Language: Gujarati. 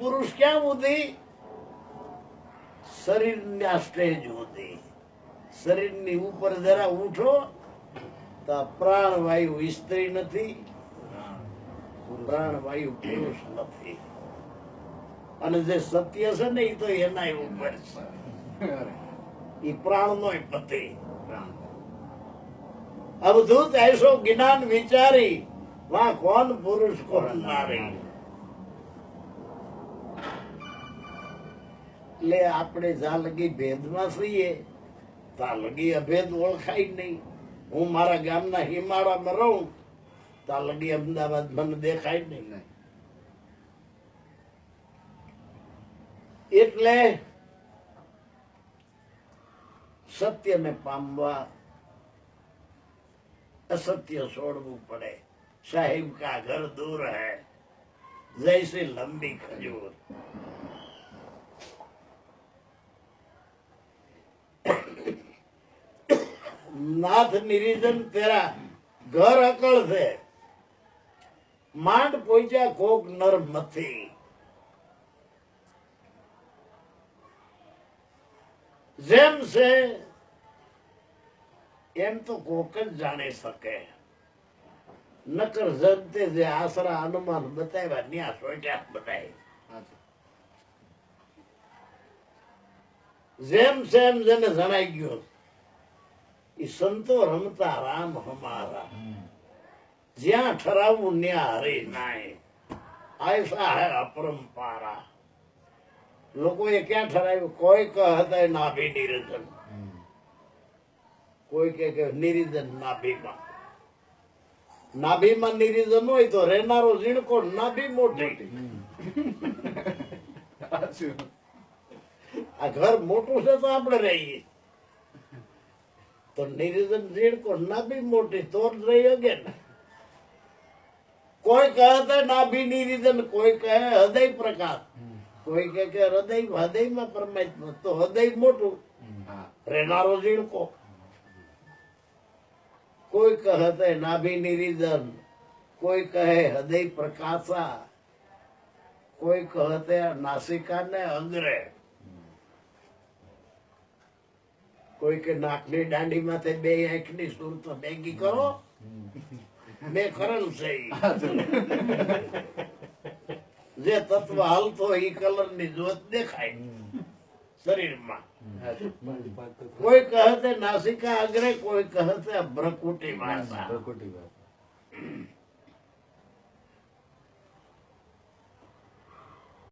પુરુષ ક્યાં સુધી? શરીરના સ્ટેજ સુધી. શરીરની ઉપર જરા ઉઠો તો પ્રાણવાયુ સ્ત્રી નથી, પ્રાણવાયુ પુરુષ નથી. અને જે સત્ય છે ને એ તો એના ઉપર છે, એ પ્રાણ નો પતિ. અવધૂત ऐसो જ્ઞાન વિચારી वहां कौन पुरुष कौन नारी. એટલે આપણે જ્યાં લગી ભેદમાં છીએ ત્યાં લગી અભેદ ઓળખાય નહીં. હું મારા ગામના હિમાળામાં રહું ત્યાં લગી અમદાવાદ મને દેખાય નહીં. એટલે સત્યને પામવા असत्य छोड़વું પડે. साहिब का घर दूर है जैसे लंबी खजूर. नाथ निरिजन तेरा घर अकल से માંડ પહોંચ્યા કોક નર મથી. જેમ છે એમ તો કોક જ જાણી શકે. નકર જનતે જે આશરા અનુમાન બતાવ્યા ન્યા સોચ્યા બતાય. જેમ સેમ જેને જણાઈ ગયો એ સંતો રમતા રામ હમારા. જ્યાં ઠરાવું ન્યા હરી નાય. આયસા હે અપરંપારા. લોકોએ ક્યાં ઠરાવ્યું? કોઈ કહે નાભી નિરંજન, કોઈ કે નિરિજન નાભીમાં. નાભીમાં નિરિજન હોય તો રહેનારો ઝીણકો, નાભી મોટી. આ ઘર મોટું છે તો આપણે રહીએ. તો નિરિજન ઝીણકો, નાભી મોટી તો જ રહી શકે ને. કોઈ કહે નાભી નિરિજન, કોઈ કહે હૃદય પ્રકાશ, કોઈ કે હૃદયમાં પરમાત્મા. તો હૃદય મોટું, રહેનારો ઝીણકો. કોઈ કહે નાભી નિરિજન, કોઈ કહે હૃદય પ્રકાશા, કોઈ કહે નાસિકા ને અગ્રે, કોઈ કે નાકની દાંડી માંથી બે આંખની સુરત ભેગી કરો, બે કરણ છે. જે તત્વ હાલતો એ કલર ની જોત દેખાય શરીરમાં. કોઈ કહે નાસિકા અગ્રે, કોઈ કહે ભ્રકુટી ભાષા.